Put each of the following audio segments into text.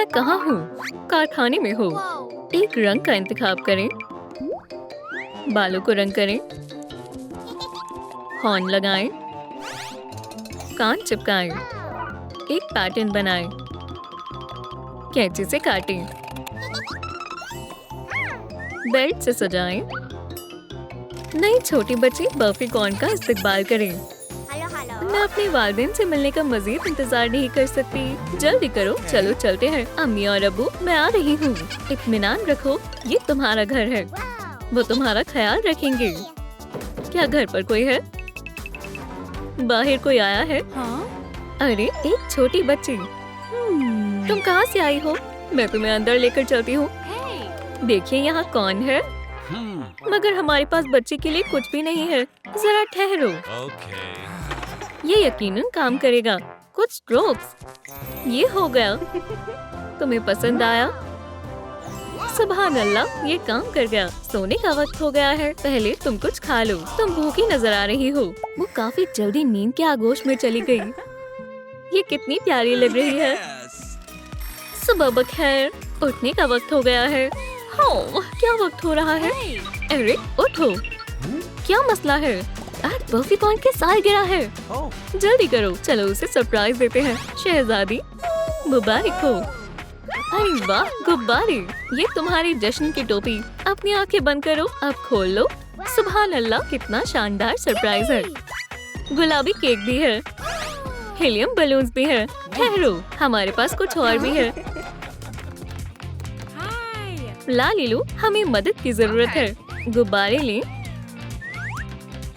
मैं कहाँ हूँ? कारखाने में हूँ। एक रंग का इंतखाब करें। बालों को रंग करें। हॉर्न लगाएं। कान चिपकाएं। एक पैटर्न बनाएं। कैंची से काटें। बेल्ट से सजाएं। नई छोटी बच्ची बर्फी कॉर्न का इस्तेमाल करें। मैं अपने वालिदैन से मिलने का मजीद इंतजार नहीं कर सकती। जल्दी करो, चलो चलते हैं। अम्मी और अब्बू, मैं आ रही हूँ। इत्मीनान रखो, ये तुम्हारा घर है। वो तुम्हारा ख्याल रखेंगे। क्या घर पर कोई है? बाहर कोई आया है? हाँ? अरे, एक छोटी बच्ची। तुम कहाँ से आई हो? मैं तुम्हें अंदर लेकर चलती हूँ। देखिए यहाँ कौन है? मगर हमारे पास बच्चे के लिए कुछ भी नहीं है। जरा ठहरो। ये यकीनन काम करेगा। कुछ स्ट्रोक्स। ये हो गया। तुम्हें पसंद आया? सुभान अल्लाह, ये काम कर गया। सोने का वक्त हो गया है। पहले तुम कुछ खा लो। तुम भूखी नजर आ रही हो। वो काफी जल्दी नींद के आगोश में चली गई। ये कितनी प्यारी लग रही है। सुबह बखैर, उठने का वक्त हो गया है। हो, क्या वक्त हो रहा है? अरे उठो। क्या मसला है? आज बर्फी कॉर्न की सालगिरह है। जल्दी करो, चलो उसे सरप्राइज देते हैं। शहजादी, मुबारक हो। अरे वाह, गुब्बारे। ये तुम्हारी जश्न की टोपी। अपनी आंखें बंद करो, अब खोल लो। सुभान अल्लाह, कितना शानदार सरप्राइज है। गुलाबी केक भी है। हीलियम बलून्स भी है। ठहरो, हमारे पास कुछ और भी है। ला लीलू, हमें मदद की जरूरत है। गुब्बारे लें।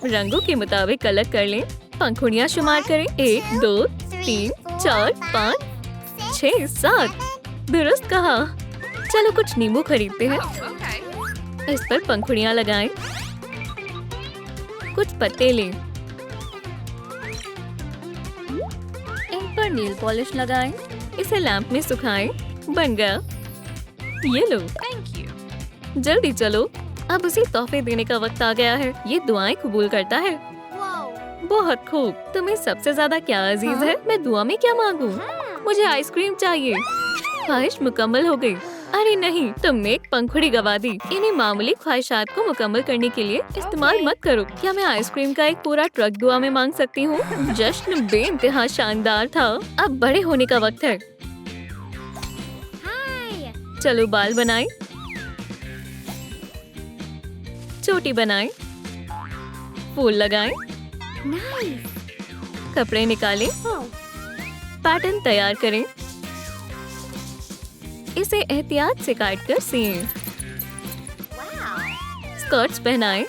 रंगों के मुताबिक अलग कर लें। पंखुड़ियाँ शुमार करें। 1, 2, 3, 4, 5, 6, 7। दुरुस्त कहा। चलो कुछ नींबू खरीदते हैं। इस पर पंखुड़ियाँ लगाएं। कुछ पत्ते लें। इन पर नील पॉलिश लगाएं। इसे लैंप में सुखाएं। बन गया। ये लो। जल्दी चलो, अब उसे तोहफे देने का वक्त आ गया है। ये दुआएं कबूल करता है। बहुत खूब। तुम्हें सबसे ज्यादा क्या अजीज है? मैं दुआ में क्या मांगूं? मुझे आइसक्रीम चाहिए। ख्वाहिश मुकम्मल हो गई। अरे नहीं, तुमने एक पंखुड़ी गवा दी। इन्हीं मामूली ख्वाहिशात को मुकम्मल करने के लिए इस्तेमाल मत करो। क्या मैं आइसक्रीम का एक पूरा ट्रक दुआ में मांग सकती हूँ? जश्न बेइंतहा शानदार था। अब बड़े होने का वक्त है। चलो बाल बनाएं। चोटी बनाएं। फूल लगाएं। कपड़े निकालें। पैटर्न तैयार करें। इसे एहतियात से काट कर सिएं। स्कर्ट्स पहनाएं।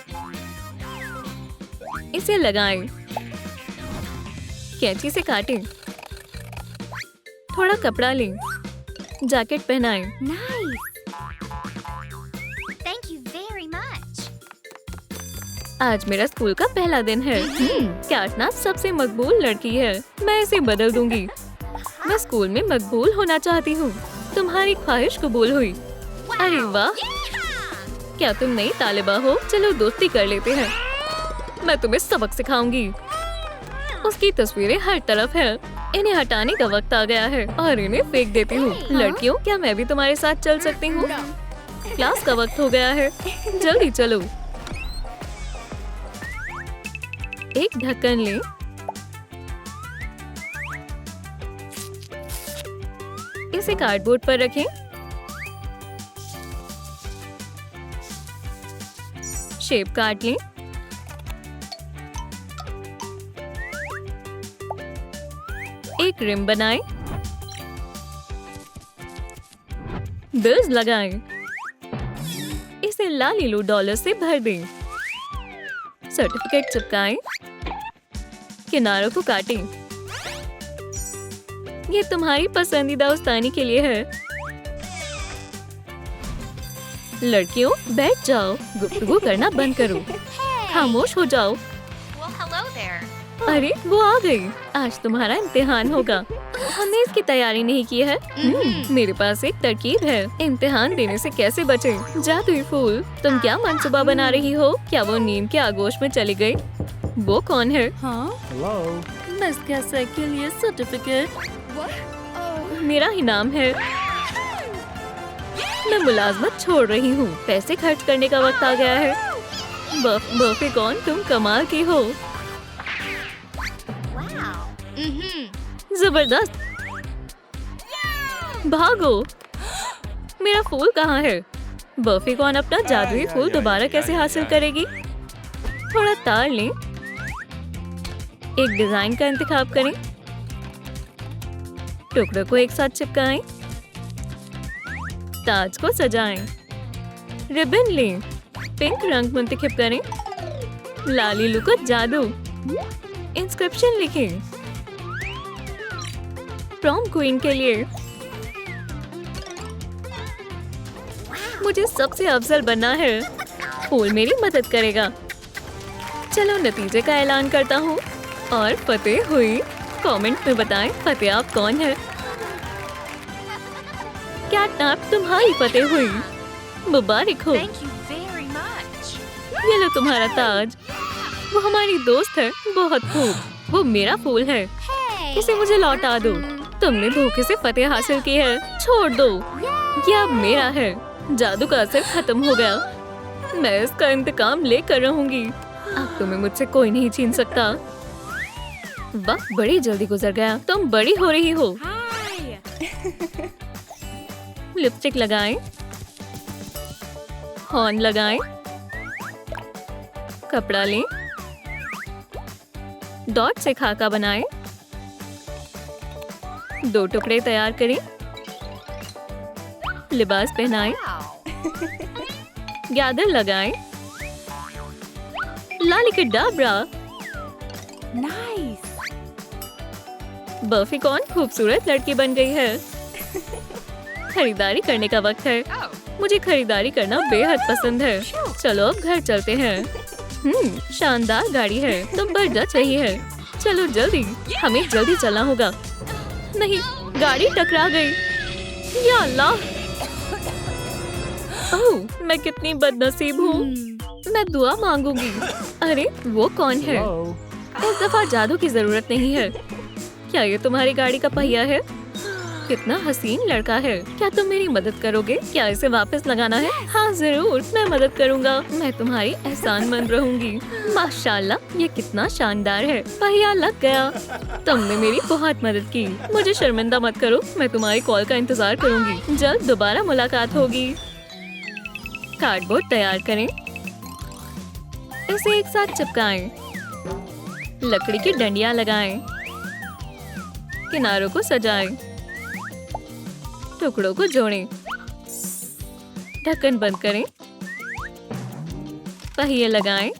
इसे लगाएं। कैंची से काटें। थोड़ा कपड़ा लें। जैकेट पहनाएं। आज मेरा स्कूल का पहला दिन है। कैटनप सबसे मकबूल लड़की है। मैं इसे बदल दूंगी। मैं स्कूल में मकबूल होना चाहती हूँ। तुम्हारी ख्वाहिश कबूल हुई। अरे वाह, क्या तुम नई तालिबा हो? चलो दोस्ती कर लेते हैं। मैं तुम्हें सबक सिखाऊंगी। उसकी तस्वीरें हर तरफ है। इन्हें हटाने का वक्त आ गया है और इन्हें फेंक देती हूँ। लड़कियों, क्या मैं भी तुम्हारे साथ चल सकती हूँ? क्लास का वक्त हो गया है। जल्दी चलो। एक ढक्कन लें। इसे कार्डबोर्ड पर रखें। शेप काट लें। एक रिम बनाएं। बिल्स लगाएं। इसे लालीलू डॉलर से भर दें। सर्टिफिकेट चिपकाएं। किनारों को काटें। ये तुम्हारी पसंदीदा उस्तानी के लिए है। लड़कियों, बैठ जाओ। गुफ्तगू करना बंद करो। खामोश हो जाओ। अरे, वो आ गई। आज तुम्हारा इम्तिहान होगा। हमने इसकी तैयारी नहीं की है। मेरे पास एक तरकीब है। इम्तिहान देने से कैसे बचे? जादुई फूल, तुम क्या मंसूबा बना रही हो? क्या वो नींद के आगोश में चली गई? वो कौन है? हाँ? बस कैसा के लिए सर्टिफिकेट। मेरा ही नाम है। मैं मुलाजमत छोड़ रही हूँ। पैसे खर्च करने का वक्त आ गया है। बर्फी कौन, तुम कमाल की हो। जबरदस्त। भागो। मेरा फूल कहाँ है? बर्फी कौन अपना जादुई फूल दोबारा कैसे हासिल करेगी? थोड़ा तार लें। एक डिजाइन का इंतखाब करें। टुकड़ों को एक साथ चिपकाएं। ताज को सजाएं। रिबन लें। पिंक रंग मुंतखब करें। लाली लुक जादू। इंस्क्रिप्शन लिखें। प्रॉम क्वीन के लिए। मुझे सबसे अफजल बनना है। फूल मेरी मदद करेगा। चलो नतीजे का ऐलान करता हूँ। और फतेह हुई। कमेंट में बताएं फतेह आप कौन है। कैटनैप तुम्हारी फतेह हुई। मुबारक हो। ये लो तुम्हारा ताज। वो हमारी दोस्त है। बहुत खूब। वो मेरा फूल है। इसे मुझे लौटा दो। तुमने धोखे से फतेह हासिल की है। छोड़ दो। ये अब मेरा है। जादू का असर खत्म हो गया। मैं इसका इंतकाम लेकर रहूंगी। अब तुम्हें मुझसे कोई नहीं छीन सकता। वक्त बड़ी जल्दी गुजर गया। तुम बड़ी हो रही हो। लिपस्टिक लगाएं। हॉर्न लगाएं। कपड़ा लें। डॉट से खाका बनाएं। 2 टुकड़े तैयार करें। लिबास पहनाएं। गैदर लगाएं। लालिकडाब्रा। नाइस। बर्फी कौन खूबसूरत लड़की बन गई है। खरीदारी करने का वक्त है। मुझे खरीदारी करना बेहद पसंद है। चलो अब घर चलते हैं। शानदार गाड़ी है। तुम पर जच रही है। चलो जल्दी। हमें जल्दी चलना होगा। नहीं, गाड़ी टकरा गई। या अल्लाह। ओह, मैं कितनी बदनसीब हूँ। मैं दुआ मांगूंगी। अरे वो कौन है? इस दफा जादू की जरूरत नहीं है। क्या ये तुम्हारी गाड़ी का पहिया है? कितना हसीन लड़का है। क्या तुम मेरी मदद करोगे? क्या इसे वापस लगाना है? हाँ जरूर, मैं मदद करूँगा। मैं तुम्हारी एहसानमंद रहूंगी। माशाल्लाह, ये कितना शानदार है। पहिया लग गया। तुमने मेरी बहुत मदद की। मुझे शर्मिंदा मत करो। मैं तुम्हारी कॉल का इंतजार करूंगी। जल्द दोबारा मुलाकात होगी। कार्डबोर्ड तैयार करें। इसे एक साथ चिपकाएं। लकड़ी की डंडियां लगाएं। किनारों को सजाएं। टुकड़ों को जोड़ें। ढक्कन बंद करें। पहिए लगाएं।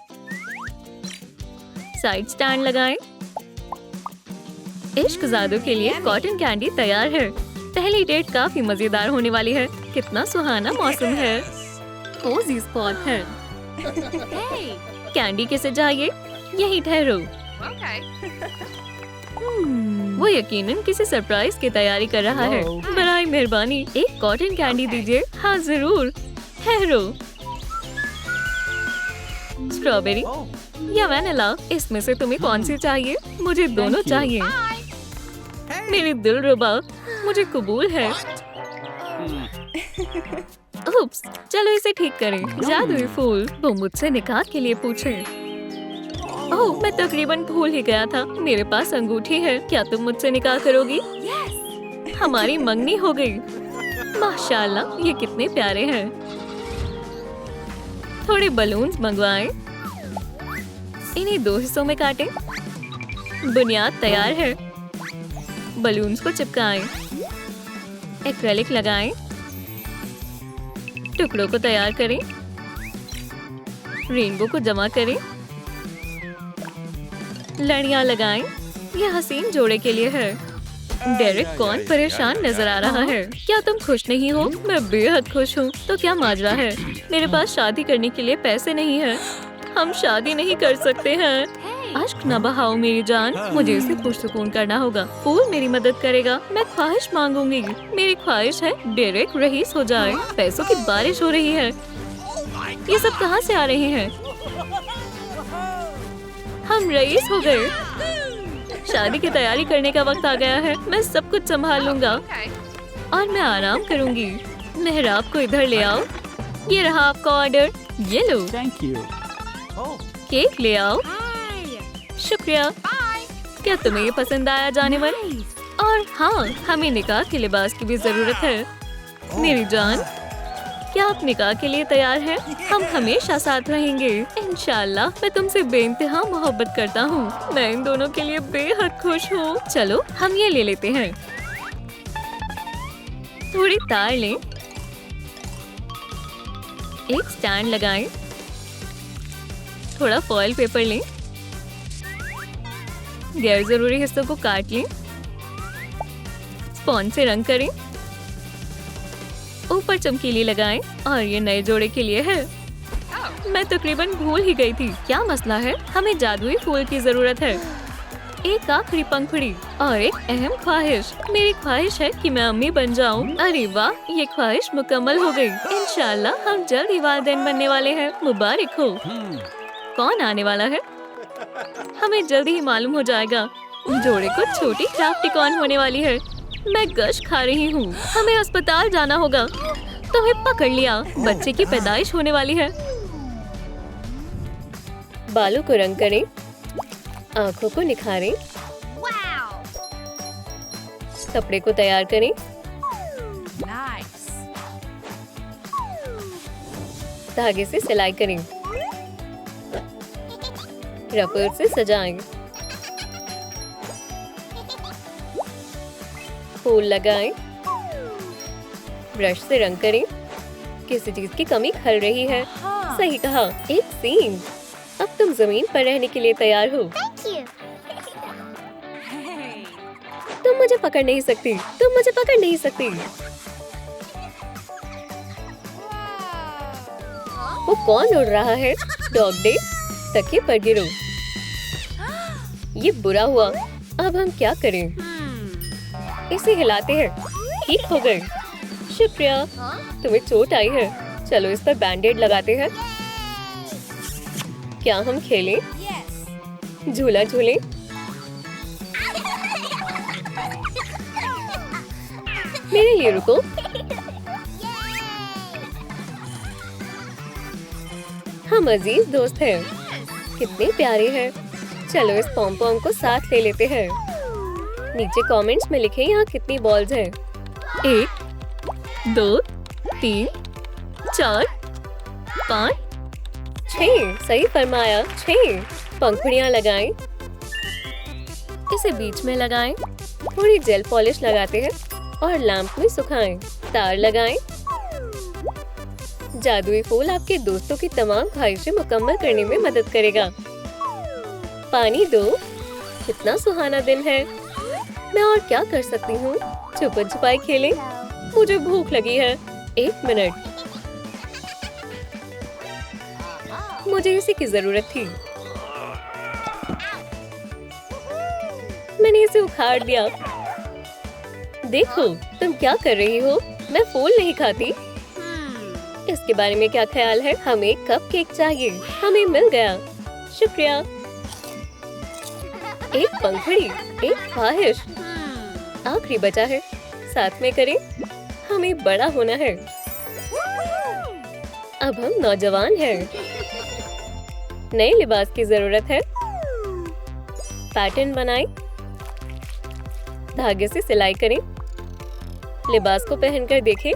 साइड स्टैंड लगाएं। इश्क जादू के लिए कॉटन कैंडी तैयार है। पहली डेट काफी मजेदार होने वाली है। कितना सुहाना मौसम है। कोजी स्पॉट है। कैंडी किसे चाहिए? यही ठहरो। वो यकीनन किसी सरप्राइज की तैयारी कर रहा है। बराए मेहरबानी एक कॉटन कैंडी दीजिए। हाँ जरूर। ठहरो। स्ट्रॉबेरी या वैनिला, इसमें से तुम्हें कौन सी चाहिए? मुझे दोनों चाहिए। मेरी दिलरुबा, मुझे कबूल है। उप्स, चलो इसे ठीक करें। जादुई फूल। वो मुझसे निकाह के लिए पूछे। ओह, मैं तकरीबन भूल ही गया था। मेरे पास अंगूठी है। क्या तुम मुझसे निकाह करोगी? हमारी मंगनी हो गई। माशाल्लाह, ये कितने प्यारे हैं। थोड़े बलून्स मंगवाएं। इन्हें 2 हिस्सों में काटें। बुनियाद तैयार है। बलून्स को चिपकाएं। एक्रेलिक लगाएं। टुकड़ों को तैयार करें। रेनबो को जमा करें। लड़ियां लगाएं। यह हसीन जोड़े के लिए है। डेरिक कौन परेशान नजर आ रहा है। क्या तुम खुश नहीं हो? मैं बेहद खुश हूँ। तो क्या माजरा है? मेरे पास शादी करने के लिए पैसे नहीं है। हम शादी नहीं कर सकते हैं। अश्क न बहाओ मेरी जान। मुझे इसे पुरसुकून करना होगा। फूल मेरी मदद करेगा। मैं ख्वाहिश मांगूंगी। मेरी ख्वाहिश है डेरिक रईस हो जाए। पैसों की बारिश हो रही है। ये सब कहाँ से आ रहे हैं? हम रईस हो गए। शादी की तैयारी करने का वक्त आ गया है। मैं सब कुछ संभाल लूंगा और मैं आराम करूंगी। मेहराब को इधर ले आओ। ये रहा आपका ऑर्डर, ये लो। Thank you. केक ले आओ। शुक्रिया। क्या तुम्हें ये पसंद आया जानवर? और हाँ, हमें निकाह के लिबास की भी जरूरत है। मेरी जान, क्या आप निकाह के लिए तैयार हैं? हम हमेशा साथ रहेंगे इंशाल्लाह। मैं तुमसे बेइंतहा मोहब्बत करता हूँ। मैं इन दोनों के लिए बेहद खुश हूँ। चलो हम ये ले लेते हैं। थोड़ी तार लें, एक स्टैंड लगाएं, थोड़ा फॉइल पेपर लें, गैर जरूरी हिस्सों को काट लें, स्पॉन्ज से रंग करें, ऊपर चमकीली लगाएं और ये नए जोड़े के लिए है। मैं तकरीबन भूल ही गई थी। क्या मसला है? हमें जादुई फूल की जरूरत है, एक आखिरी पंखुड़ी और एक अहम ख्वाहिश। मेरी ख्वाहिश है कि मैं अम्मी बन जाऊं। अरे वाह, ये ख्वाहिश मुकम्मल हो गई। इंशाल्लाह हम जल्द ही वालिदैन बनने वाले हैं। मुबारक हो। कौन आने वाला है? हमें जल्दी ही मालूम हो जाएगा। जोड़े को छोटी क्राफ्टी कौन होने वाली है। मैं गश खा रही हूँ। हमें अस्पताल जाना होगा। तुम्हें पकड़ लिया। बच्चे की पैदाइश होने वाली है। बालों को रंग करें, आँखों को निखारें, कपड़े को तैयार करें, धागे से सिलाई करें, रबर से सजाएं, फूल लगाएं, ब्रश से रंग करें। किसी चीज की कमी खल रही है। सही कहा, एक सींग। अब तुम जमीन पर रहने के लिए तैयार हो। तुम मुझे पकड़ नहीं सकती। तुम मुझे पकड़ नहीं सकती। वो कौन उड़ रहा है? Dog day. तकिए पर गिरो। ये बुरा हुआ। अब हम क्या करें? इसे हिलाते हैं। ठीक हो गए। शुक्रिया। तुम्हें चोट आई है। चलो इस पर बैंडेड लगाते हैं। क्या हम खेलें? झूला झूलें? मेरे लिए रुको। हम अजीज दोस्त हैं। कितने प्यारे हैं। चलो इस पॉम-पॉम को साथ ले लेते हैं। नीचे कमेंट्स में लिखें यहाँ कितनी बॉल्स हैं। 1 2 3 4 5 6। सही फरमाया, 6। पंखुड़ियाँ लगाएं। इसे बीच में लगाएं। थोड़ी जेल पॉलिश लगाते हैं और लैंप में सुखाएं। तार लगाएं। जादुई फूल आपके दोस्तों की तमाम ख्वाहिशें मुकम्मल करने में मदद करेगा। पानी दो। कितना सुहाना दिन है। मैं और क्या कर सकती हूँ? छुपन छुपाई खेलें। मुझे भूख लगी है। 1 मिनट। मुझे इसी की जरूरत थी। मैंने इसे उखाड़ दिया। देखो तुम क्या कर रही हो। मैं फूल नहीं खाती। इसके बारे में क्या ख्याल है? हमें कपकेक चाहिए। हमें मिल गया। शुक्रिया। एक पंखुड़ी, एक ख्वाहिश। आखिरी बचा है। साथ में करें। हमें बड़ा होना है। अब हम नौजवान हैं। नए लिबास की जरूरत है। पैटर्न बनाएं। धागे से सिलाई करें। लिबास को पहनकर देखें।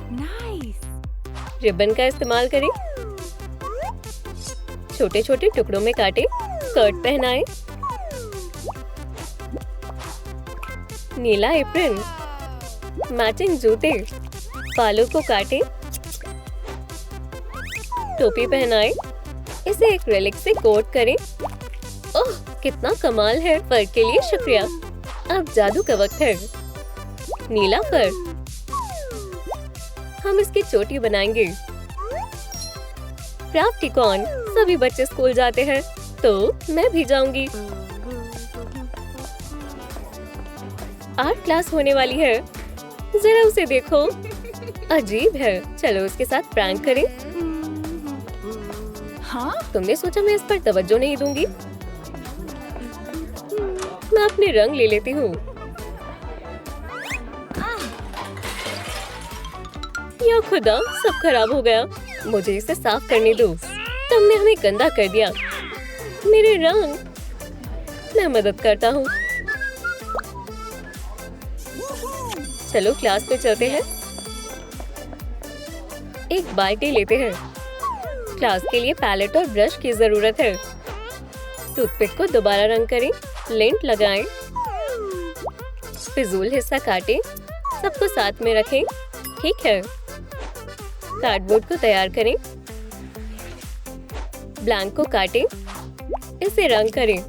रिबन का इस्तेमाल करें। छोटे छोटे टुकड़ों में काटें। स्कर्ट पहनाएं। नीला एप्रन। मैचिंग जूते। बालों को काटें। टोपी पहनाएं। इसे एक रेलिक से कोट करें। ओह, कितना कमाल है। फर के लिए शुक्रिया। अब जादू का वक्त है। नीला फर। हम इसकी चोटी बनाएंगे। Crafty corn. सभी बच्चे स्कूल जाते हैं, तो मैं भी जाऊंगी। आर्ट क्लास होने वाली है। जरा उसे देखो। अजीब है। चलो उसके साथ प्रैंक करें। हाँ? तुमने सोचा मैं इस पर तवज्जो नहीं दूंगी? मैं अपने रंग ले लेती हूँ। या खुदा, सब खराब हो गया। मुझे इसे साफ करने दो। तुमने हमें गंदा कर दिया। मेरे रंग। मैं मदद करता हूँ। चलो क्लास पे चलते हैं। एक बाल्टी लेते हैं। क्लास के लिए पैलेट और ब्रश की जरूरत है। टूथपिक को दोबारा रंग करें, लेंट लगाएं, फिजूल हिस्सा काटें, सबको साथ में रखें। ठीक है। कार्डबोर्ड को तैयार करें, ब्लैंक को काटें, इसे रंग करें,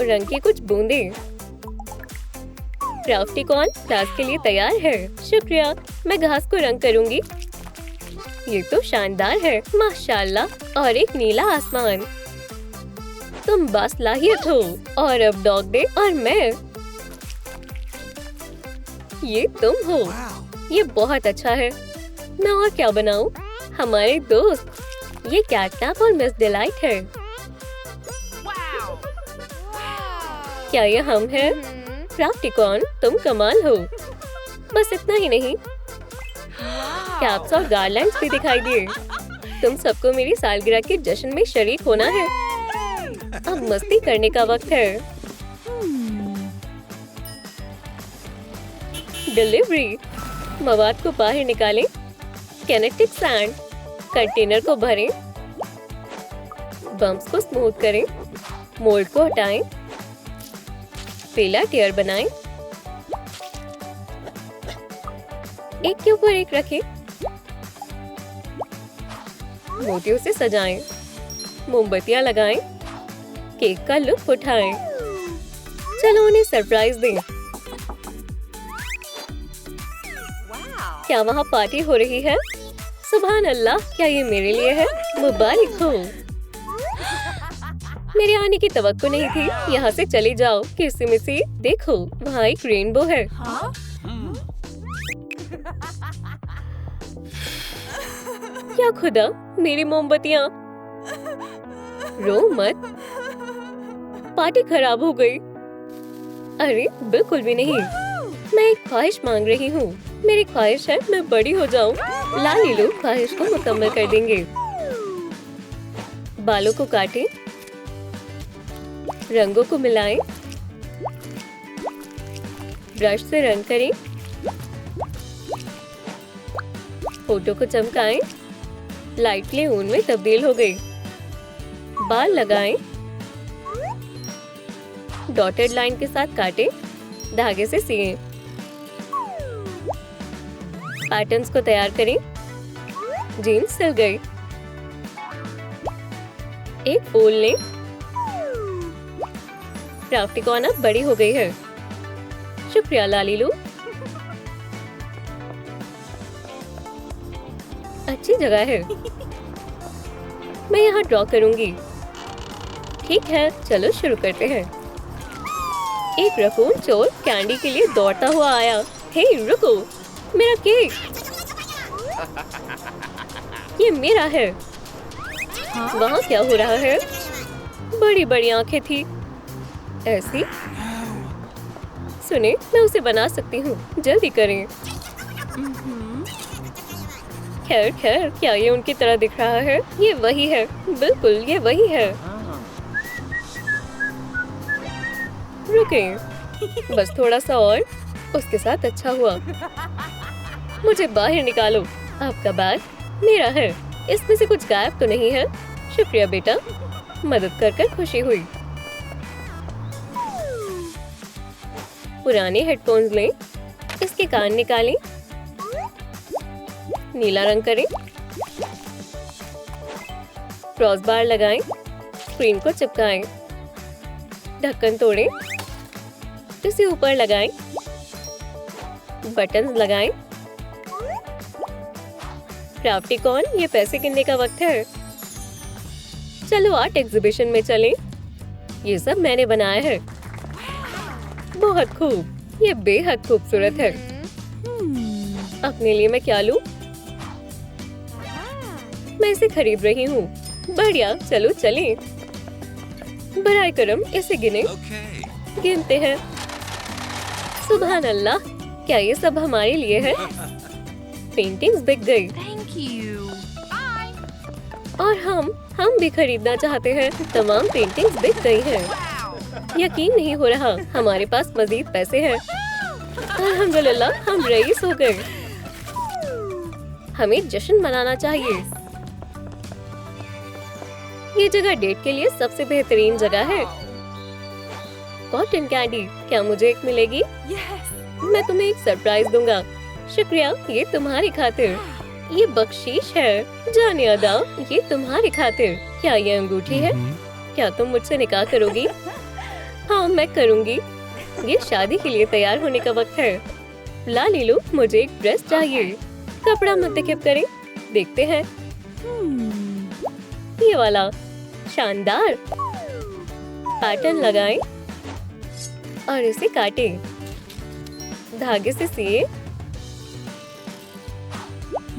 रंग की कुछ बूंदें। क्राफ्टिकॉन क्लास के लिए तैयार है। शुक्रिया। मैं घास को रंग करूंगी। ये तो शानदार है, माशाल्लाह। और एक नीला आसमान। तुम बासलाहियत हो। और अब डॉग डे और मैं। ये तुम हो। ये बहुत अच्छा है। मैं और क्या बनाऊं? हमारे दोस्त। ये कैटनैप और मिस डिलाइट है। क्या ये हम हैं? क्राफ्टिकॉन, तुम कमाल हो। बस इतना ही नहीं, कैप्स और गार्लैंड्स भी दिखाई दिए। तुम सबको मेरी सालगिरह के जश्न में शरीक होना है। अब मस्ती करने का वक्त है। डिलीवरी। मवाद को बाहर निकालें, किनेटिक सैंड, कंटेनर को भरें, बम्प्स को स्मूथ करें, मोल्ड को हटाएं, पीला टियर बनाएं, एक के ऊपर एक रखें, मोतियों से सजाएं, मोमबत्तियां लगाएं, केक का लुत्फ उठाएं। चलो उन्हें सरप्राइज दें। क्या वहाँ पार्टी हो रही है? सुभान अल्लाह, क्या ये मेरे लिए है? मुबारक हो। मेरे आने की तवक्को नहीं थी। यहाँ से चले जाओ। किसी देखो, वहाँ एक रेनबो है। क्या खुदा, मेरी मोमबत्तियाँ। रो मत, पार्टी खराब हो गई। अरे बिल्कुल भी नहीं। मैं एक ख्वाहिश मांग रही हूँ। मेरी ख्वाहिश है मैं बड़ी हो जाऊँ। लाली लोग ख्वाहिश को मुकम्मल कर देंगे। बालों को काटें, रंगों को मिलाएं, ब्रश से रंग करें, होठों को चमकाएं। लाइटली ऊन में तब्दील हो गई। बाल लगाएं, डॉटेड लाइन के साथ काटें, धागे से सिएं। पैटर्न्स को तैयार करें। जीन्स सिल गई। एक ओल लें। क्राफ्टिकॉन अब बड़ी हो गई है। शुक्रिया लालीलू। अच्छी जगह है। मैं यहाँ ड्रॉ करूंगी। ठीक है, चलो शुरू करते हैं। एक रकून चोर कैंडी के लिए दौड़ता हुआ आया। हे रुको, मेरा केक। ये मेरा है। वहाँ क्या हो रहा है? बड़ी बड़ी आंखें थी। ऐसी? सुने, मैं उसे बना सकती हूँ। जल्दी करें। खैर खैर, क्या ये उनकी तरह दिख रहा है? ये वही है, बिल्कुल ये वही है। रुकें, बस थोड़ा सा और। उसके साथ अच्छा हुआ। मुझे बाहर निकालो। आपका बैग मेरा है। इसमें से कुछ गायब तो नहीं है? शुक्रिया बेटा, मदद कर खुशी हुई। पुराने हेडफोन्स लें, इसके कान निकालें, नीला रंग करें, क्रॉस बार लगाएं, स्क्रीन को चिपकाएं, ढक्कन तोड़ें, इसे ऊपर लगाएं, बटन्स लगाएं। क्राफ्टिकॉन, ये पैसे गिनने का वक्त है। चलो आर्ट एग्जीबिशन में चलें। ये सब मैंने बनाया है। बहुत खूब, ये बेहद खूबसूरत है। अपने लिए मैं क्या लूं? मैं इसे खरीद रही हूँ। बढ़िया, चलो चलें। बराए करम, इसे गिने। गिनते हैं। सुभान अल्लाह, क्या ये सब हमारे लिए है? पेंटिंग्स बिक गई Thank you. और हम भी खरीदना चाहते हैं। तमाम पेंटिंग्स बिक गई हैं। यकीन नहीं हो रहा, हमारे पास मजीद पैसे हैं। अल्हम्दुलिल्लाह, हम रईस हो गए। हमें जश्न मनाना चाहिए। ये जगह डेट के लिए सबसे बेहतरीन जगह है। कॉटन कैंडी, क्या मुझे एक मिलेगी? Yes. मैं तुम्हें एक सरप्राइज दूंगा। शुक्रिया, ये तुम्हारी खातिर। ये बख्शीश है। जाने अदा, ये तुम्हारी खातिर। क्या ये अंगूठी है? क्या तुम मुझसे निकाह करोगी? हाँ, मैं करूँगी। ये शादी के लिए तैयार होने का वक्त है। ला लीलू, मुझे एक ड्रेस चाहिए। कपड़ा मुंतखब करें, देखते हैं। ये वाला शानदार। पैटर्न लगाएं और इसे काटें। धागे से सिए।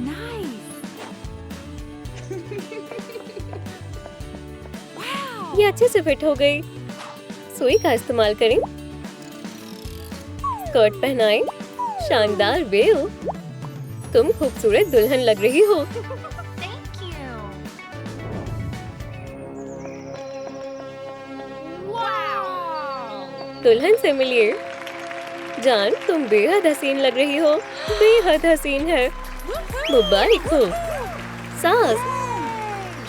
Nice. Wow. ये अच्छे से फिट हो गई। सुई का इस्तेमाल करें। स्कर्ट पहनाएं। शानदार वेव। तुम खूबसूरत दुल्हन लग रही हो। Thank you. Wow. दुल्हन से मिलिए। जान, तुम बेहद हसीन लग रही हो। बेहद हसीन है। मुबारक हो। सास,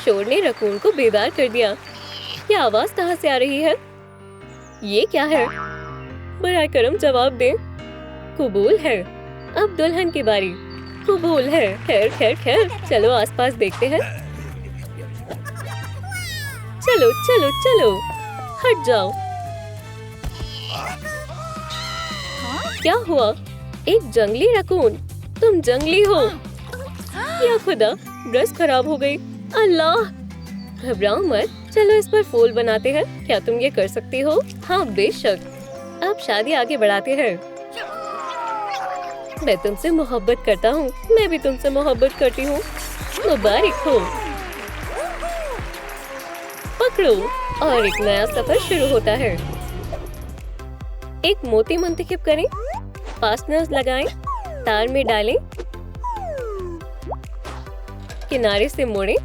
शोर ने रकून को बेदार कर दिया। ये आवाज कहाँ से आ रही है? ये क्या है? बराए करम जवाब दे। कबूल है। अब दुल्हन की बारी। कबूल है। खैर खैर खैर, चलो आसपास देखते हैं। चलो चलो चलो, हट जाओ। क्या हुआ? एक जंगली रकून। तुम जंगली हो। या खुदा, ड्रेस खराब हो गई। अल्लाह, घबराओ मत। चलो इस पर फूल बनाते हैं। क्या तुम ये कर सकती हो? हाँ बेशक। अब शादी आगे बढ़ाते हैं। मैं तुमसे मोहब्बत करता हूँ। मैं भी तुमसे मोहब्बत करती हूँ। मुबारक हो। पकड़ो और एक नया सफर शुरू होता है। एक मोती मुंतखब करें। फास्टनर्स लगाएं। तार में डालें। किनारे से मोड़ें।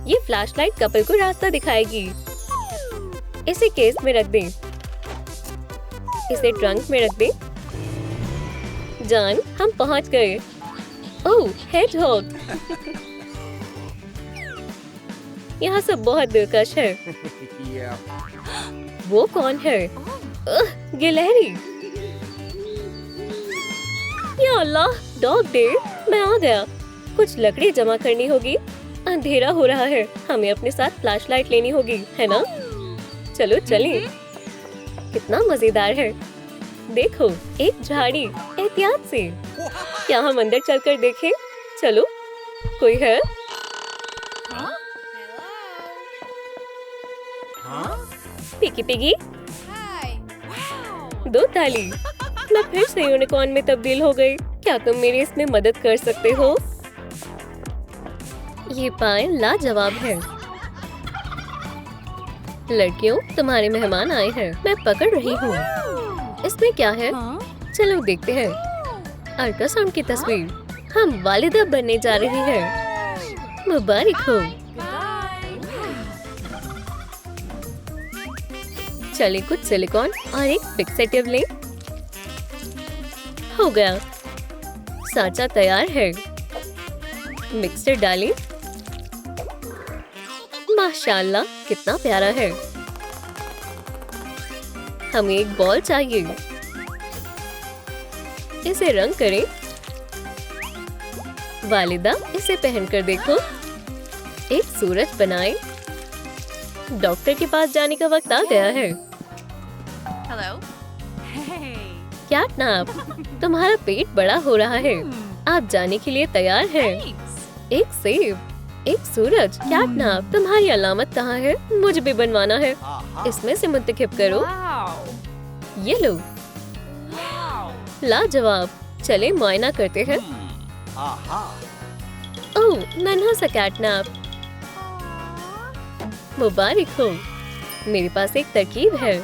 ये फ्लैशलाइट कपल को रास्ता दिखाएगी। इसे केस में रख दें। इसे ट्रंक में रख दें। जान, हम पहुंच गए। ओह, हेडहॉग। यहाँ सब बहुत दिलकश है। वो कौन है? गिलहरी। या अल्लाह, डॉग डे। मैं आ गया। कुछ लकड़ी जमा करनी होगी। अंधेरा हो रहा है। हमें अपने साथ फ्लैशलाइट लेनी होगी, है ना? चलो चलें। कितना मजेदार है। देखो, एक झाड़ी। एहतियात से। क्या हम अंदर चलकर देखें? चलो। कोई है? Piggy piggy. Hi. Wow. 2 ताली। मैं फिर से यूनिकॉर्न में तब्दील हो गई। क्या तुम मेरी इसमें मदद कर सकते हो? ये पाए लाजवाब है। लड़कियों, तुम्हारे मेहमान आए हैं। मैं पकड़ रही हूँ। इसमें क्या है? Huh? चलो देखते हैं। अल्ट्रासाउंड की तस्वीर। हम वालिदा बनने जा रही हैं। मुबारक हो। Bye. चले कुछ सिलिकॉन और एक फिक्सेटिव लें। हो गया। सांचा तैयार है। मिक्सर डालें। माशाल्लाह, कितना प्यारा है। हमें एक बॉल चाहिए। इसे रंग करें। वालिदा, इसे पहनकर देखो। एक सूरज बनाएं। डॉक्टर के पास जाने का वक्त आ गया है। Hello. Hey. कैटनैप, तुम्हारा पेट बड़ा हो रहा है। आप जाने के लिए तैयार हैं। Thanks. एक सेब, एक सूरज। कैटनैप, तुम्हारी अलामत कहाँ है? मुझे भी बनवाना है। इसमें से मुंतखब करो। Wow. ये लो। Wow. लाजवाब। चले मुआयना करते हैं। ओह, नन्हा सा कैटनैप। मुबारक हो। मेरे पास एक तरकीब है।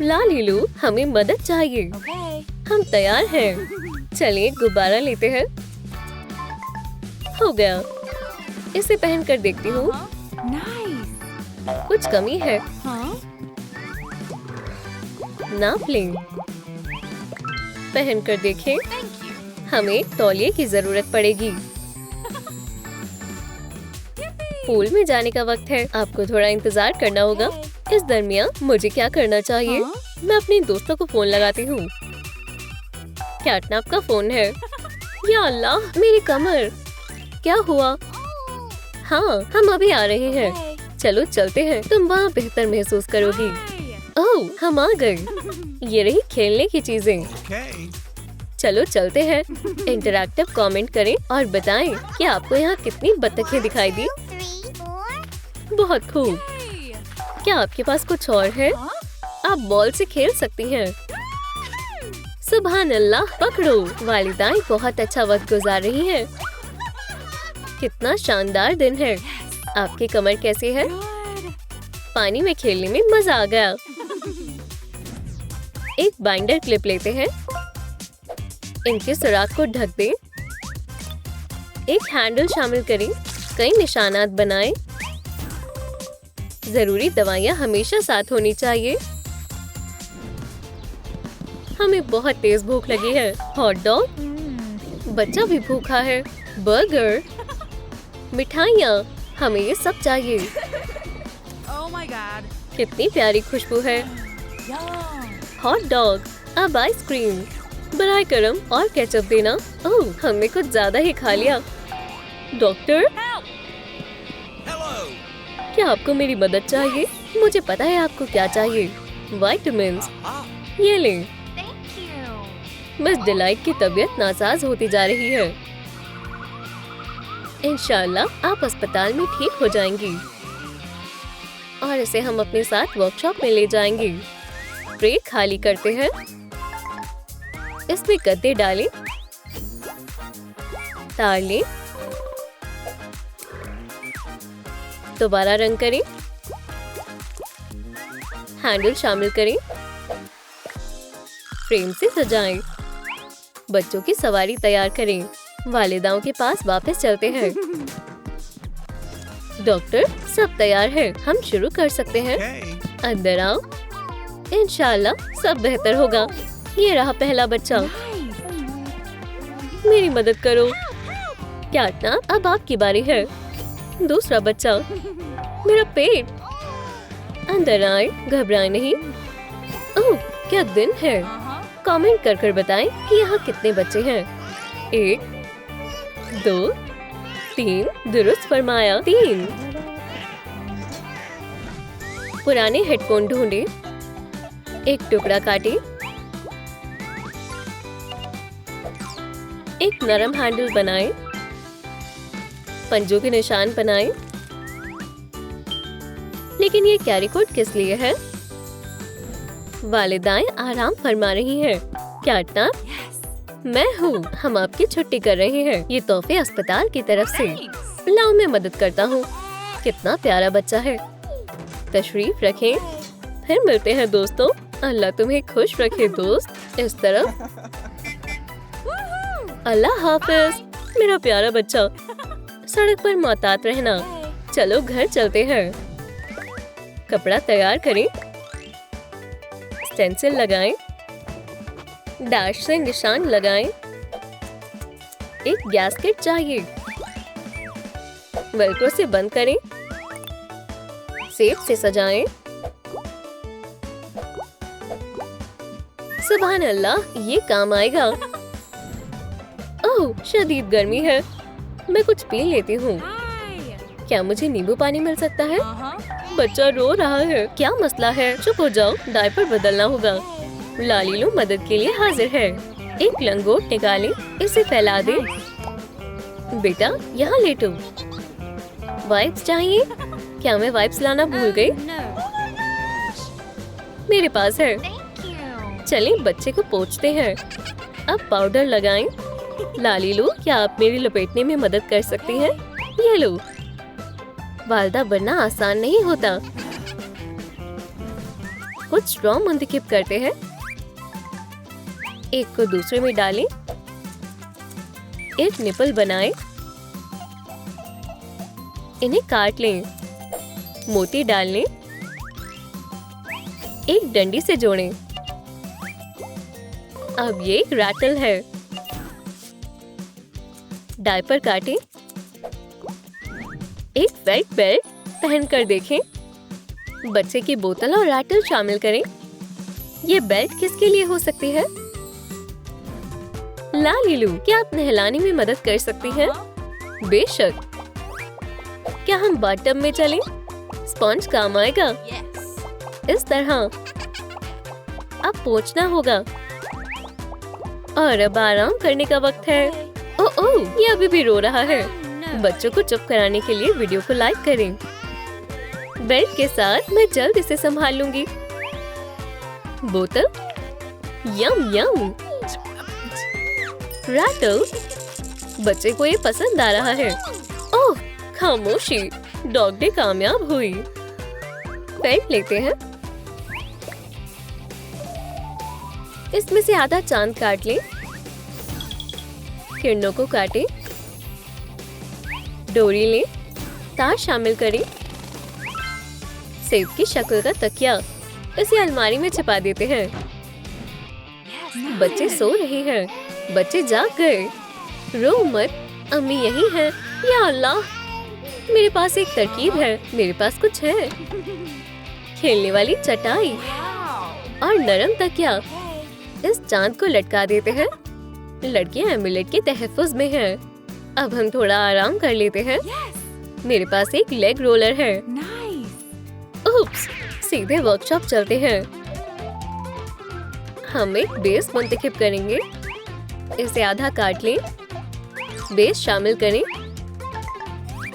ला लीलू, हमें मदद चाहिए। Okay. हम तैयार हैं। चलिए गुब्बारा लेते हैं। हो गया। इसे पहन कर देखती हूँ। Nice. कुछ कमी है। Huh? नाप लें। पहन कर देखें। Thank you. हमें तौलिए की जरूरत पड़ेगी। पूल में जाने का वक्त है। आपको थोड़ा इंतजार करना होगा। इस दरमियान मुझे क्या करना चाहिए? हाँ? मैं अपने दोस्तों को फोन लगाती हूँ। कैटनैप का फोन है। या अल्लाह, मेरी कमर। क्या हुआ? हाँ, हम अभी आ रहे हैं। Hey. चलो चलते हैं। तुम वहाँ बेहतर महसूस करोगी। Hi. ओह, हम आ गए। ये रही खेलने की चीजें। चलो चलते हैं। इंटरैक्टिव कमेंट करें और बताएं कि आपको यहाँ कितनी बत्तखें दिखाई दी। बहुत खूब। Hey. क्या आपके पास कुछ और है? Huh? आप बॉल से खेल सकती हैं। सुभान अल्लाह, पकड़ो। वालिदाएं बहुत अच्छा वक्त गुजार रही हैं। कितना शानदार दिन है। आपकी कमर कैसी है? Good. पानी में खेलने में मजा आ गया। एक बाइंडर क्लिप लेते हैं। इनके सुराख को ढक दें। एक हैंडल शामिल करें। कई निशानात बनाएं। जरूरी दवाइयाँ हमेशा साथ होनी चाहिए। हमें बहुत तेज भूख लगी है। हॉट डॉग, बच्चा भी भूखा है। बर्गर, मिठाइयाँ, हमें ये सब चाहिए। Oh my God. कितनी प्यारी खुशबू है। Yum. हॉट डॉग, अब आइसक्रीम। बराए करम और केचप देना। ओह, हमने कुछ ज्यादा ही खा लिया। Doctor, Help. क्या आपको मेरी मदद चाहिए? मुझे पता है आपको क्या चाहिए। विटामिन्स, ये लें। Thank you. मिस डिलाइट की तबीयत नासाज होती जा रही है। इंशाल्लाह आप अस्पताल में ठीक हो जाएंगी और इसे हम अपने साथ वर्कशॉप में ले जाएंगे। ट्रे खाली करते हैं। इसमें गद्दे डालें। तार लें। दोबारा रंग करें। हैंडल शामिल करें। फ्रेम से सजाएं। बच्चों की सवारी तैयार करें। वालिदाओं के पास वापस चलते हैं। डॉक्टर, सब तैयार है। हम शुरू कर सकते हैं। अंदर आओ। इंशाल्लाह सब बेहतर होगा। ये रहा पहला बच्चा। मेरी मदद करो। कैटनैप, अब आपकी बारी है। दूसरा बच्चा। मेरा पेट। अंदर आए, घबराए नहीं। ओह, क्या दिन है। कमेंट कर कर बताएं कि यहाँ कितने बच्चे हैं। 1 2 3, दुरुस्त फरमाया। 3। पुराने हेडफोन ढूंढे। एक टुकड़ा काटे। एक नरम हैंडल बनाएं। पंजों के निशान बनाएं। लेकिन ये कैरी कोट किस लिए है? वालिदाएं आराम फरमा रही हैं। कैटनैप, मैं हूँ। हम आपकी छुट्टी कर रहे हैं। ये तोहफे अस्पताल की तरफ से। Thanks. लाओ, मैं मदद करता हूँ। कितना प्यारा बच्चा है। तशरीफ रखें। फिर मिलते हैं दोस्तों। अल्लाह तुम्हें खुश रखे दोस्त। इस तरफ। अल्लाह हाफिज। मेरा प्यारा बच्चा। सड़क पर मोहतात रहना। चलो घर चलते हैं। कपड़ा तैयार करें। स्टेंसिल लगाएं। डैश से निशान लगाएं। एक गैस्केट चाहिए। वेलक्रो से बंद करें। सेब से सजाएं। सुभान अल्लाह, ये काम आएगा। ओह, शदीद गर्मी है। मैं कुछ पी लेती हूँ। Hi. क्या मुझे नींबू पानी मिल सकता है? बच्चा रो रहा है। क्या मसला है? चुप हो जाओ, डायपर बदलना होगा। लालीलू मदद के लिए हाजिर है। एक लंगोट निकालें, इसे फैला दें। बेटा, यहाँ लेटो। वाइप्स चाहिए? क्या मैं वाइप्स लाना भूल गई? No. मेरे पास है। Thank you. चलें बच्चे को पोंछते हैं। अब पाउडर लगाएं। लालीलू, क्या आप मेरी लपेटने में मदद कर सकती हैं? ये लो। वालिदा बनना आसान नहीं होता। कुछ स्ट्रॉ मुंतखब करते हैं। एक को दूसरे में डालें। एक निपल बनाएं। इन्हें काट लें, मोती डाल लें, एक डंडी से जोड़ें। अब ये एक रैटल है। डायपर काटें, एक फेल्ट बेल्ट पहन कर देखें। बच्चे की बोतल और रैटल शामिल करें। ये बेल्ट किसके लिए हो सकती है? लालीलू, क्या आप नहलाने में मदद कर सकती हैं? बेशक। क्या हम बाथटब में चलें? स्पंज काम आएगा। इस तरह। अब पोंछना होगा। और अब आराम करने का वक्त है। ओह, ये अभी भी रो रहा है। बच्चों को चुप कराने के लिए वीडियो को लाइक करें। बेल्ट के साथ मैं जल्द इसे संभाल लूंगी। बोतल, यम यम। रैटल, बच्चे को ये पसंद आ रहा है। ओह, खामोशी, डॉग डे कामयाब हुई। बेल्ट लेते हैं। इसमें से आधा चांद काट लें। किरणों को काटें। डोरी लें, तार शामिल करें। सेब की शक्ल का तकिया, इसे अलमारी में छिपा देते हैं। बच्चे सो रहे हैं। बच्चे जाग गए। रो मत, अम्मी यही है। या अल्लाह, मेरे पास एक तरकीब है। मेरे पास कुछ है। खेलने वाली चटाई और नरम तकिया। इस चांद को लटका देते हैं। लड़कियां एमुलेट के तहफ्फुज़ में हैं। अब हम थोड़ा आराम कर लेते हैं। मेरे पास एक लेग रोलर है। उप्स, सीधे वर्कशॉप चलते हैं। हम एक बेस मुंतखब करेंगे। इसे आधा काट लें। बेस शामिल करें।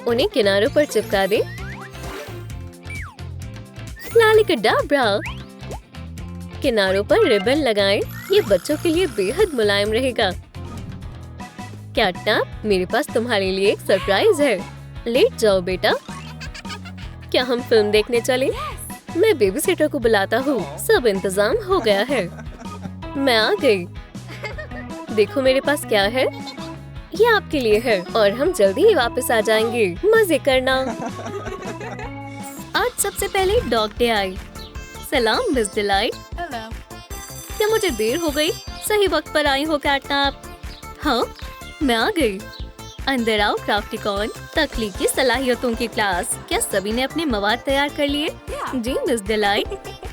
उन्हें किनारों पर चिपका दें। लालिकडाब्रा। किनारों पर रिबन लगाएं। ये बच्चों के लिए बेहद मुलायम रहेगा। कैटनैप, मेरे पास तुम्हारे लिए एक सरप्राइज है। लेट जाओ बेटा। क्या हम फिल्म देखने चलें? मैं बेबीसिटर को बुलाता हूँ। सब इंतजाम हो गया है। मैं आ गई। देखो मेरे पास क्या है। ये आपके लिए है और हम जल्दी ही वापस आ जाएंगे। मजे करना। आज सबसे पहले डॉग डे आई। सलाम मिस डिलाइट। क्या मुझे देर हो गई? सही वक्त पर आई हो कैटनैप। हाँ, मैं आ गई। अंदर आओ क्राफ्टिकॉन, तख्लीकी सलाहियतों की क्लास। क्या सभी ने अपने मवाद तैयार कर लिए? जी मिस डिलाइट।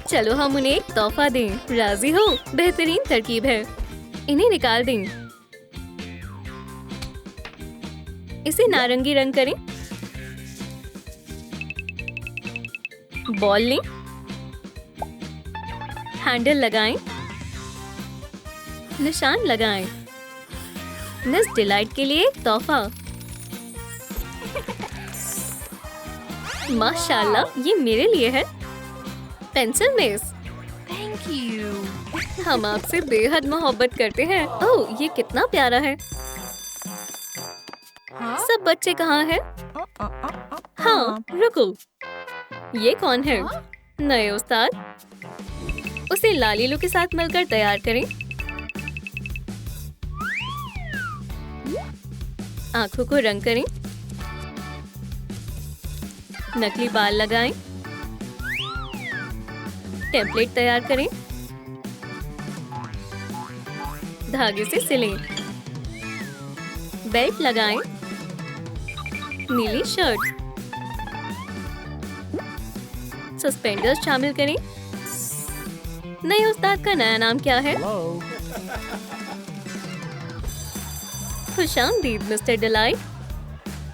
चलो हम उन्हें एक तोहफा दें। राजी हो? बेहतरीन तरकीब है। इन्हें निकाल दें। इसे नारंगी रंग करें। बॉल लें। हैंडल लगाएं। निशान लगाएं। मिस डिलाइट के लिए एक तोहफा। माशाल्लाह, ये मेरे लिए है। Pencil miss, Thank you. हम आपसे बेहद मोहब्बत करते हैं। ओह, ये कितना प्यारा है। सब बच्चे कहाँ हैं? हाँ, रुको। ये कौन है? नए उस्ताद। उसे लालीलू के साथ मिलकर तैयार करें। आंखों को रंग करें। नकली बाल लगाएं। टेम्पलेट तैयार करें। धागे से सिलें। बेल्ट लगाएं। नीली शर्ट। सस्पेंडर्स शामिल करें। नए उस्ताद का नया नाम क्या है? खुशामदीद मिस्टर डिलाइट।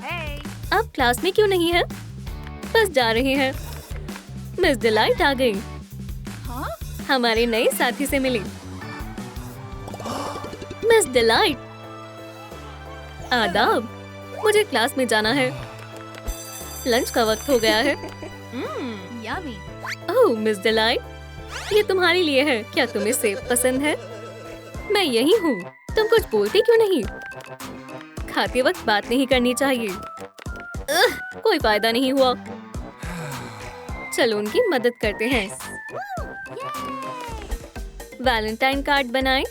Hey. आप क्लास में क्यों नहीं है? बस जा रहे हैं। मिस डिलाइट आ गई। हमारे नए साथी से मिली। मिस डिलाइट, आदाब। मुझे क्लास में जाना है। लंच का वक्त हो गया है। Yummy. ओह मिस डिलाइट, ये तुम्हारे लिए है। क्या तुम्हें सेब पसंद है? मैं यही हूँ। तुम कुछ बोलती क्यों नहीं? खाते वक्त बात नहीं करनी चाहिए। कोई फायदा नहीं हुआ। चलो उनकी मदद करते हैं। वैलेंटाइन कार्ड बनाएं।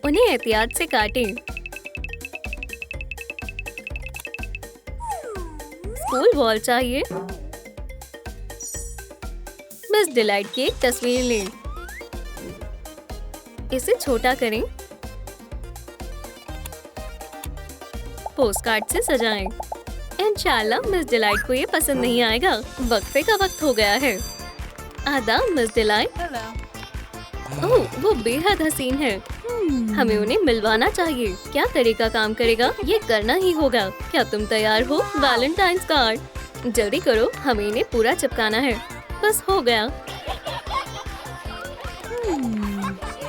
उन्हें एहतियात से काटें। कूल वॉल चाहिए। मिस डिलाइट की एक तस्वीर लें। इसे छोटा करें। पोस्ट कार्ड से सजाएं। इंशाल्लाह मिस डिलाइट को ये पसंद नहीं आएगा। वक्फे का वक्त हो गया है। आदाब मिस डिलाइट। ओह, वो बेहद हसीन है। हमें उन्हें मिलवाना चाहिए। क्या तरीका काम करेगा? ये करना ही होगा। क्या तुम तैयार हो? वैलेंटाइन्स कार्ड जल्दी करो, हमें इन्हें पूरा चिपकाना है। बस हो गया।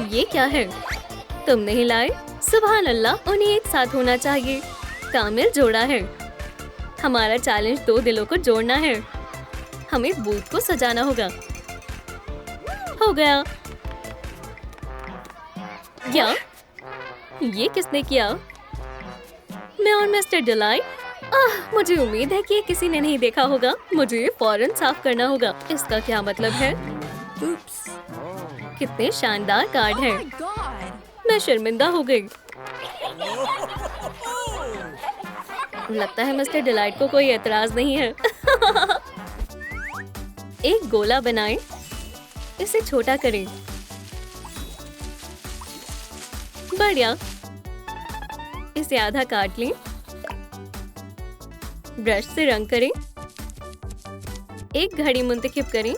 ये क्या है? तुम नहीं लाए? सुभान अल्लाह, उन्हें एक साथ होना चाहिए। कामिल जोड़ा है। हमारा चैलेंज 2 दिलों को जोड़ना है। हमें बूथ को सजाना होगा। हो गया। क्या? ये किसने किया? मैं और मिस्टर डिलाइट। मुझे उम्मीद है कि किसी ने नहीं देखा होगा। मुझे ये फौरन साफ करना होगा। इसका क्या मतलब है? कितने शानदार कार्ड हैं। मैं शर्मिंदा हो गई। लगता है मिस्टर डिलाइट को कोई एतराज नहीं है। एक गोला बनाएं। इसे छोटा करें। बढ़िया। इसे आधा काट लें। ब्रश से रंग करें। एक घड़ी मुंतखब करें।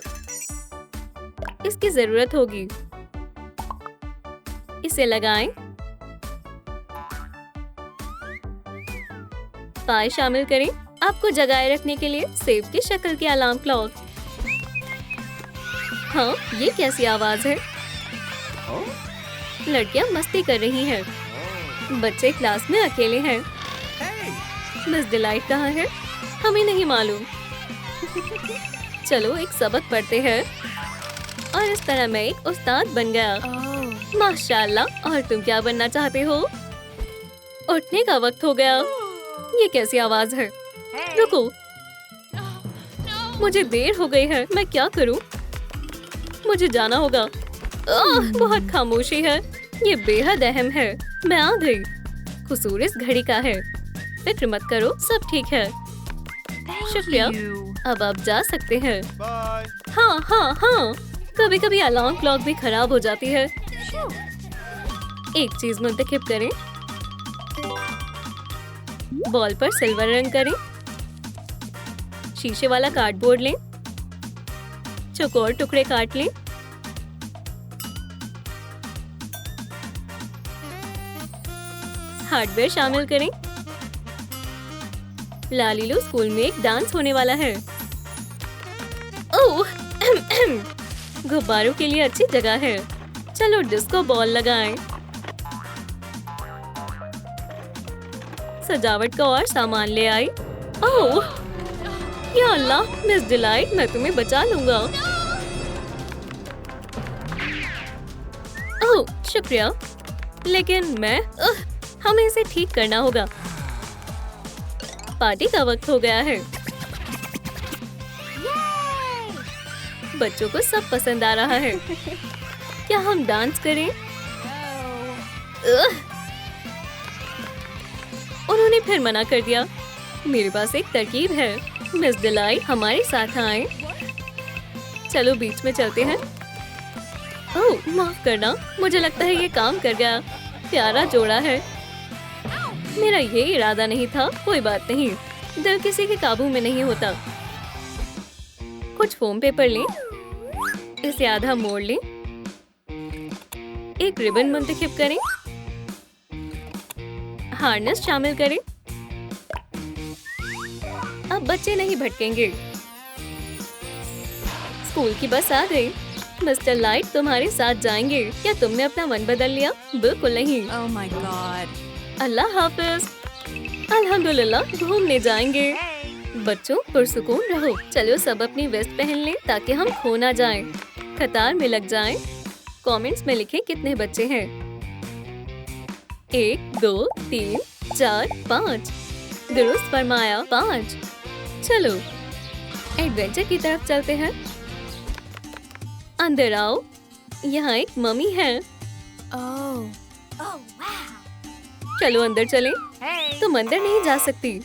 इसकी जरूरत होगी। इसे लगाएं। पाए शामिल करें। आपको जगाए रखने के लिए सेब की शक्ल के अलार्म क्लॉक। हाँ, ये कैसी आवाज है? लड़कियां मस्ती कर रही हैं। बच्चे क्लास में अकेले हैं। मिस डिलाइट कहाँ है? हमें नहीं मालूम। चलो एक सबक पढ़ते हैं। और इस तरह मैं एक उस्ताद बन गया। माशाल्लाह। और तुम क्या बनना चाहते हो? उठने का वक्त हो गया। ये कैसी आवाज है? रुको, मुझे देर हो गई है। मैं क्या करूं? मुझे जाना होगा। बहुत खामोशी है। ये बेहद अहम है। मैं आ गई। कसूर इस घड़ी का है। फिक्र मत करो, सब ठीक है। शुक्रिया। अब आप जा सकते हैं। हाँ हाँ हाँ, कभी कभी अलार्म क्लॉक भी खराब हो जाती है। एक चीज मुंतखब करें। बॉल पर सिल्वर रंग करें। शीशे वाला कार्डबोर्ड लें। चौकोर टुकड़े काट लें। हार्डवेयर शामिल करें। लालीलू स्कूल में एक डांस होने वाला है। ओह, गुब्बारों के लिए अच्छी जगह है। चलो डिस्को बॉल लगाएं। सजावट का और सामान ले आई। ओह, या अल्लाह, मिस डिलाइट, मैं तुम्हें बचा लूंगा। ओह, शुक्रिया। लेकिन मैं हमें इसे ठीक करना होगा। पार्टी का वक्त हो गया है। बच्चों को सब पसंद आ रहा है। क्या हम डांस करें? उन्होंने फिर मना कर दिया। मेरे पास एक तरकीब है। मिस डिलाइट, हमारे साथ आएं। चलो बीच में चलते हैं। ओह, माफ करना, मुझे लगता है ये काम कर गया। प्यारा जोड़ा है। मेरा ये इरादा नहीं था। कोई बात नहीं, दिल किसी के काबू में नहीं होता। कुछ फोम पेपर लें। इसे आधा मोड़ लें। एक रिबन मुंतखब करें। हार्नेस शामिल करें। अब बच्चे नहीं भटकेंगे। स्कूल की बस आ गई। मिस्टर लाइट तुम्हारे साथ जाएंगे। क्या तुमने अपना मन बदल लिया? बिल्कुल नहीं। Oh my God. अल्लाह हाफिज। अल्हम्दुलिल्लाह, घूमने जाएंगे। बच्चों पुरसुकून रहो। चलो सब अपनी वेस्ट पहन लें ताकि हम खो ना जाएं। कतार में लग जाएं। कमेंट्स में लिखें कितने बच्चे हैं। 1 2 3 4 5। दुरुस्त फरमाया, 5। चलो एडवेंचर की तरफ चलते हैं। अंदर आओ। यहाँ एक मम्मी है। Oh. Oh wow. चलो अंदर चलें। Hey. तुम अंदर नहीं जा सकती।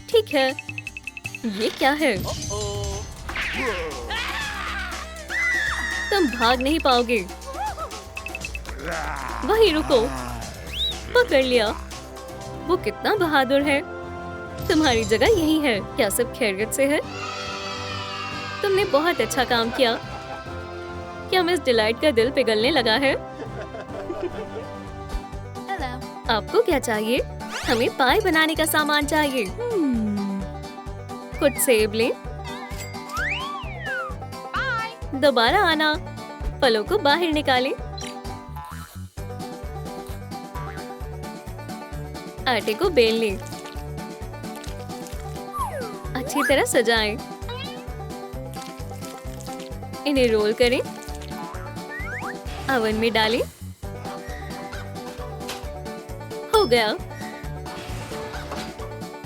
ठीक है, ये क्या है? तुम भाग नहीं पाओगे। वहीं रुको। पकड़ लिया। वो कितना बहादुर है। तुम्हारी जगह यही है। क्या सब खैरियत से है? तुमने बहुत अच्छा काम किया। क्या मिस डिलाइट का दिल पिघलने लगा है? आपको क्या चाहिए? हमें पाई बनाने का सामान चाहिए। कुछ सेब लें। दोबारा आना। फलों को बाहर निकालें। आटे को बेल लें। अच्छी तरह सजाएं। इन्हें रोल करें। ओवन में डालें। हो गया।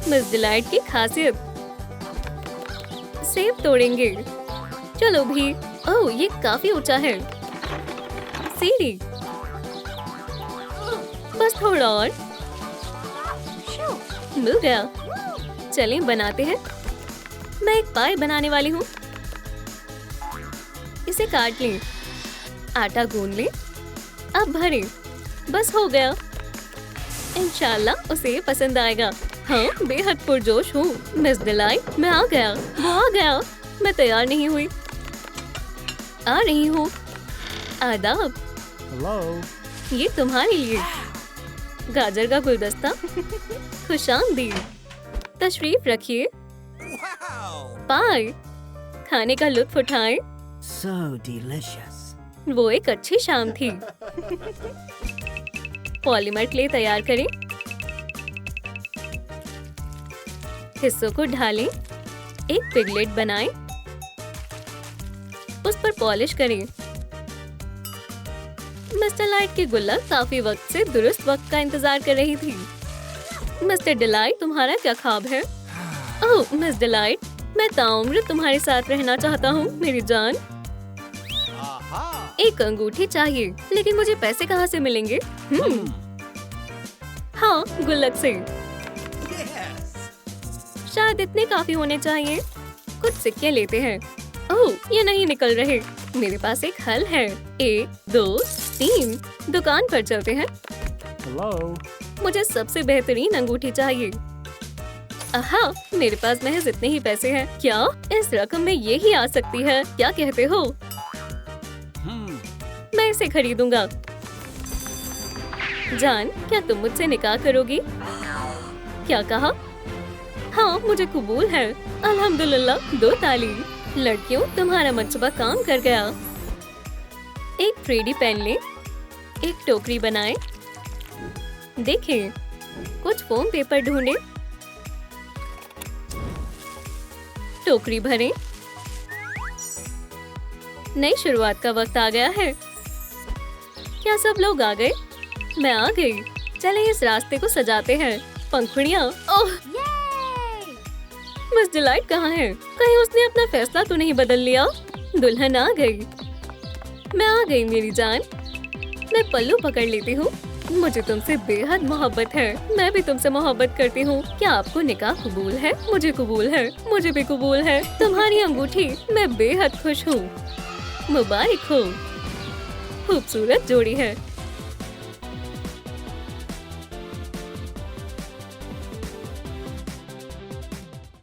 मिस डिलाइट की खासियत। सेब तोड़ेंगे। चलो भी। ओह, ये काफी ऊंचा है। सीढ़ी। बस थोड़ा और। मिल गया। चलें बनाते हैं। मैं एक पाई बनाने वाली हूँ। इसे काट लें। आटा गूंद लें। अब भरें। बस हो गया। इंशाल्लाह उसे पसंद आएगा। हाँ, बेहद पुरजोश हूँ। मिस डिलाइट, मैं आ गया। वो आ गया। मैं तैयार नहीं हुई। आ रही हूँ। आदाब। हेलो। ये तुम्हारे लिए। गाजर का गुलदस्ता। खुशामदीद। तशरीफ रखिए। पाई। खाने का लुत्फ उठाएं। So delicious. वो एक अच्छी शाम थी। पॉलीमर क्ले तैयार करें। हिस्सों को ढालें। एक पिगलेट बनाएं। उस पर पॉलिश करें। मिस्टर लाइट की गुल्लक काफी वक्त से दुरुस्त वक्त का इंतजार कर रही थी। मिस्टर डिलाइट, तुम्हारा क्या ख्वाब है? ओह मिस डिलाइट, मैं ताउम्र तुम्हारे साथ रहना चाहता हूँ मेरी जान। एक अंगूठी चाहिए, लेकिन मुझे पैसे कहाँ से मिलेंगे? हाँ, गुल्लक से। शायद इतने काफी होने चाहिए। कुछ सिक्के लेते हैं। ओह, ये नहीं निकल रहे। मेरे पास एक हल है। 1, 2, 3। दुकान पर चलते हैं। Hello. मुझे सबसे बेहतरीन अंगूठी चाहिए। आहा, मेरे पास महज इतने ही पैसे हैं। क्या इस रकम में ये ही आ सकती है? क्या कहते हो? मैं इसे खरीदूंगा। जान, क्या तुम मुझसे निकाह करोगी? क्या कहा? हाँ, मुझे कबूल है। अल्हम्दुलिल्लाह, 2 ताली। लड़कियों, तुम्हारा मंसूबा काम कर गया। एक 3D पेन लें। एक टोकरी बनाएं। देखें, कुछ फोम पेपर ढूंढें। टोकरी भरें। नई शुरुआत का वक्त आ गया है। क्या सब लोग आ गए? मैं आ गई। चलें इस रास्ते को सजाते हैं। पंखुड़ियाँ। ओह, मिस डिलाइट कहाँ है? कहीं उसने अपना फैसला तो नहीं बदल लिया? दुल्हन आ गई। मैं आ गई मेरी जान। मैं पल्लू पकड़ लेती हूँ। मुझे तुमसे बेहद मोहब्बत है। मैं भी तुमसे मोहब्बत करती हूँ। क्या आपको निकाह कबूल है? मुझे कबूल है। मुझे भी कबूल है। तुम्हारी अंगूठी, मैं बेहद खुश हूँ। मुबारक हो। खूबसूरत जोड़ी है।